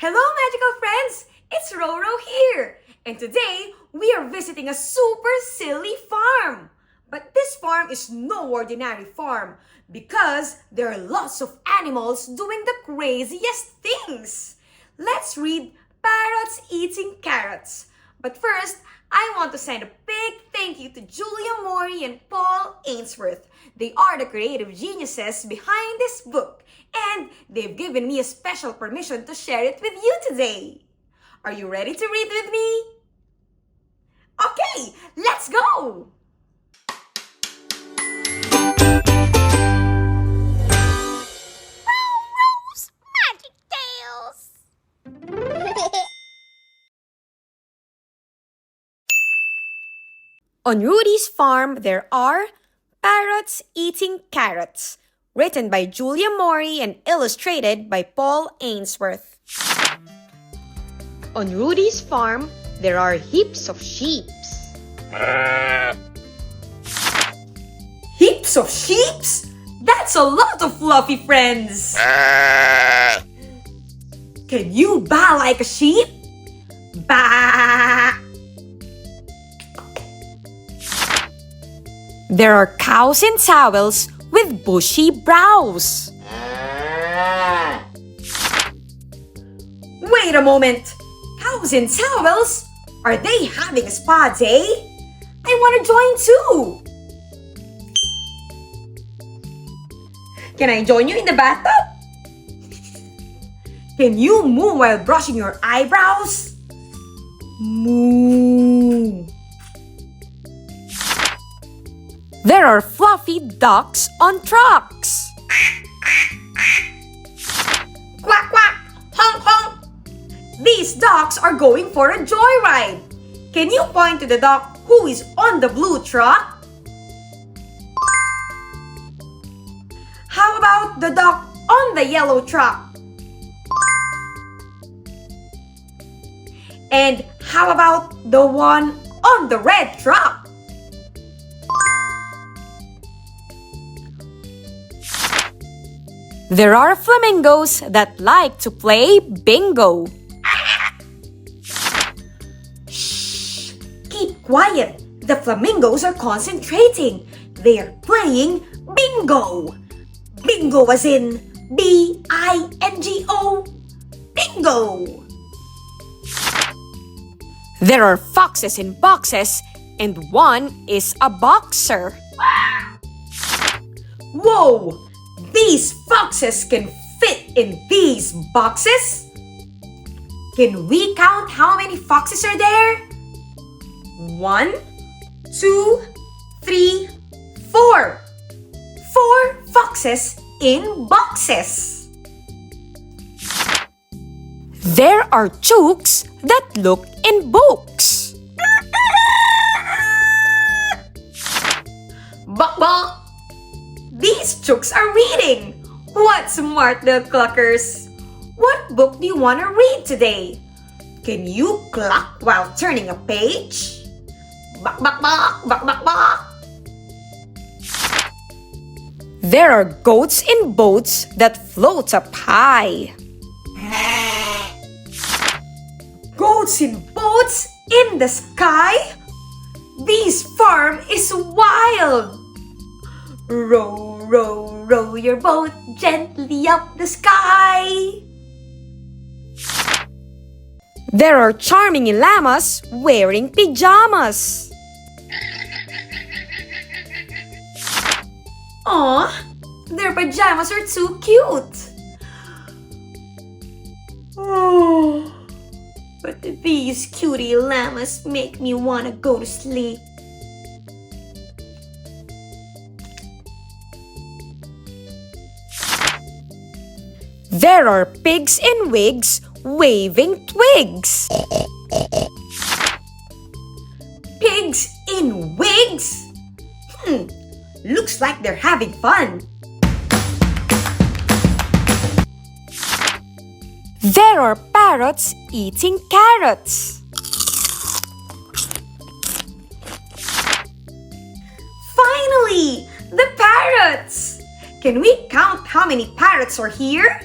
Hello, magical friends! It's Roro here! And today, we are visiting a super silly farm. But this farm is no ordinary farm because there are lots of animals doing the craziest things. Let's read Parrots Eating Carrots. But first, I want to send a big thank you to Julia Morey and Paul Ainsworth. They are the creative geniuses behind this book, and they've given me a special permission to share it with you today. Are you ready to read with me? Okay, let's go! Roro's Magic Tales! On Rudy's farm, there are Parrots Eating Carrots, written by Julia Morey and illustrated by Paul Ainsworth. On Rudy's farm, there are heaps of sheep. Heaps of sheep? That's a lot of fluffy friends! Can you baa like a sheep? Baa! There are cows in towels with bushy brows. Wait a moment! Cows in towels? Are they having a spa day? I want to join too! Can I join you in the bathtub? Can you moo while brushing your eyebrows? Moo! There are fluffy ducks on trucks. Quack quack! Honk honk! These ducks are going for a joyride. Can you point to the duck who is on the blue truck? How about the duck on the yellow truck? And how about the one on the red truck? There are flamingos that like to play bingo. Shh! Keep quiet. The flamingos are concentrating. They are playing bingo. Bingo as in B-I-N-G-O. Bingo! There are foxes in boxes and one is a boxer. Whoa! These foxes can fit in these boxes? Can we count how many foxes are there? 1, 2, 3, 4. 4 foxes in boxes. There are chooks that look in books. Bok bok! These chooks are reading. What smart little cluckers! What book do you want to read today? Can you cluck while turning a page? Bok bok bok! Bok bok bok! There are goats in boats that float up high. Goats in boats in the sky? This farm is wild. Row, row, row your boat gently up the sky. There are charming llamas wearing pajamas. Aw, their pajamas are too cute. Oh, but these cutie llamas make me want to go to sleep. There are pigs in wigs waving twigs. Pigs in wigs? Looks like they're having fun. There are parrots eating carrots. Finally, the parrots! Can we count how many parrots are here?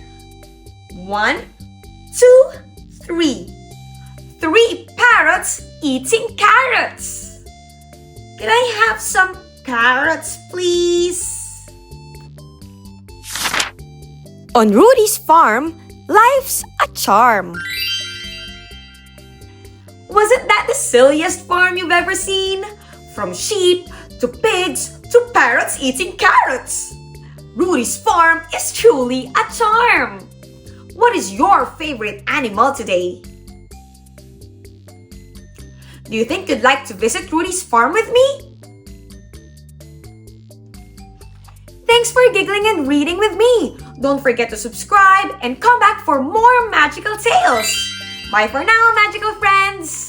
1, 2, 3. 3 parrots eating carrots. Can I have some carrots, please? On Rudy's farm, life's a charm. Wasn't that the silliest farm you've ever seen? From sheep to pigs to parrots eating carrots. Rudy's farm is truly a charm. What is your favorite animal today? Do you think you'd like to visit Rudy's farm with me? Thanks for giggling and reading with me. Don't forget to subscribe and come back for more magical tales. Bye for now, magical friends!